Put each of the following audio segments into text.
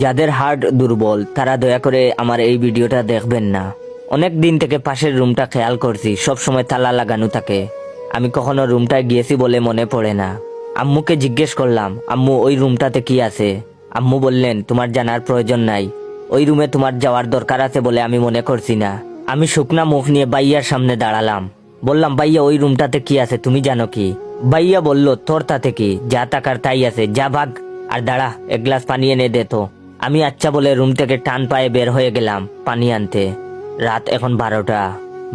যাদের হার্ট দুর্বল তারা দয়া করে আমার এই ভিডিওটা দেখবেন না। অনেক দিন থেকে পাশের রুমটা খেয়াল করছি, সব সময় তালা লাগানো থাকে। আমি কখনো রুমটায় গিয়েছি বলে মনে পড়ে না। আম্মুকে জিজ্ঞেস করলাম, আম্মু ওই রুমটাতে কি আছে? আম্মু বললেন, তোমার জানার প্রয়োজন নাই, ওই রুমে তোমার যাওয়ার দরকার আছে বলে আমি মনে করছি না। আমি শুকনা মুখ নিয়ে বাইয়ার সামনে দাঁড়ালাম, বললাম, ভাইয়া ওই রুমটাতে কি আছে তুমি জানো কি? ভাইয়া বলল, তোর তাতে কি, যা টাকার তাই আছে, যা ভাগ। আর দাঁড়া, এক গ্লাস পানি এনে দে তো। আমি আচ্ছা বলে রুম থেকে টান পায়ে বের হয়ে গেলাম পানি আনতে। রাত এখন 12টা।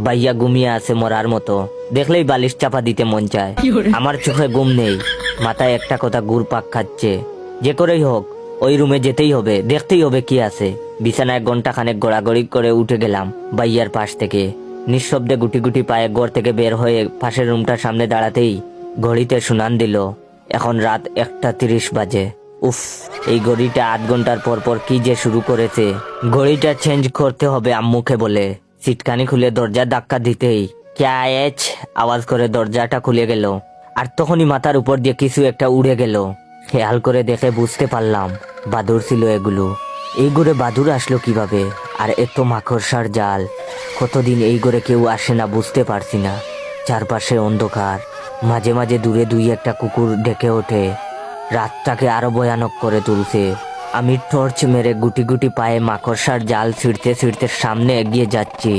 ভাইয়া ঘুমিয়ে আছে মরার মতো, দেখলেই বালিশ চাপা দিতে মন চায়। আমার চোখে ঘুম নেই, মাথায় একটা কথা ঘুরপাক খাচ্ছে, যে করেই হোক ওই রুমে যেতেই হবে, দেখতেই হবে কি আছে। বিছানায় ঘন্টা খানেক গড়াগড়ি করে উঠে গেলাম ভাইয়ার পাশ থেকে। নিঃশব্দে গুটি গুটি পায়ে ঘর থেকে বের হয়ে পাশের রুমটার সামনে দাঁড়াতেই ঘড়িতে শুনান দিল এখন রাত 1:30 বাজে। উফ, এই ঘড়িটা 8 ঘন্টার পর পর কি যে শুরু করেছে। ঘড়িটা চেঞ্জ করতে হবে আম্মুকে বলে সিটকানি খুলে দরজা ধাক্কা দিতেই ক্যা এচ আওয়াজ করে দরজাটা খুলে গেল। আর তখনই মাথার উপর দিয়ে কিছু একটা উড়ে গেল। খেয়াল করে দেখে বুঝতে পারলাম বাদুড় ছিল এগুলো। এই ঘরে বাদুড় আসলো কিভাবে? আর এত মাকড়সার জাল। কতদিন এই ঘরে কেউ আসে না বুঝতে পারছি না। চারপাশে অন্ধকার, মাঝে মাঝে দূরে দুই একটা কুকুর ডেকে ওঠে। রাতটাকে আরো ভয়ানক করে তুলছে। আমি টর্চ মেরে গুটি গুটি পায়ে মাকড়সার জাল ছিঁড়তে ছিঁড়তে সামনে এগিয়ে যাচ্ছি।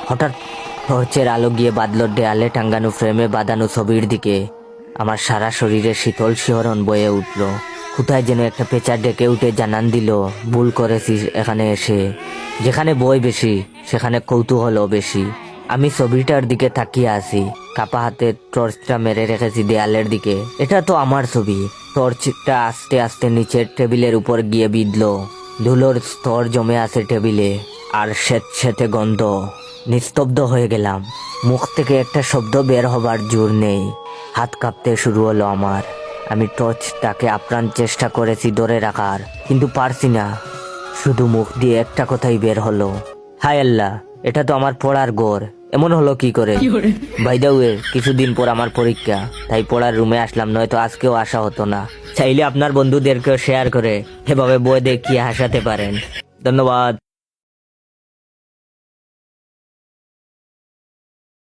হঠাৎ টর্চের আলো গিয়ে বাদলোর দেয়ালে টাঙ্গানো ফ্রেমে বাঁধানো ছবির দিকে। আমার সারা শরীরে শীতল শিহরণ বয়ে উঠল। কোথায় যেন একটা পেঁচা ডেকে উঠে জানান দিল, ভুল করেছিস এখানে এসে। যেখানে বই বেশি সেখানে কৌতূহলও বেশি। আমি ছবিটার দিকে তাকিয়ে আছি, কাপা হাতে টর্চটা মেরে রেখেছি দেয়ালের দিকে। এটা তো আমার ছবি। টর্চটা আস্তে আস্তে নিচের টেবিলের উপর গিয়ে বিঁধল। ধুলোর স্তর জমে আছে টেবিলে, আর স্যাঁতস্যাঁতে গন্ধ। নিস্তব্ধ হয়ে গেলাম। মুখ থেকে একটা শব্দ বের হবার জোর নেই। হাত কাঁপতে শুরু হলো আমার। আমি টর্চটাকে আপ্রাণ চেষ্টা করেছি ধরে রাখার, কিন্তু পারছি না। শুধু মুখ দিয়ে একটা কথাই বের হলো, হায় আল্লাহ, এটা তো আমার পড়ার ঘর। এমন হলো কি করে? বাই দ্য ওয়ে, কিছুদিন পর আমার পরীক্ষা, তাই পড়ার রুমে আসলাম, নয়তো আজকেও আসা হতো না। চাইলে আপনার বন্ধুদেরকেও শেয়ার করে এভাবে বই দেখিয়ে হাসাতে পারেন। ধন্যবাদ।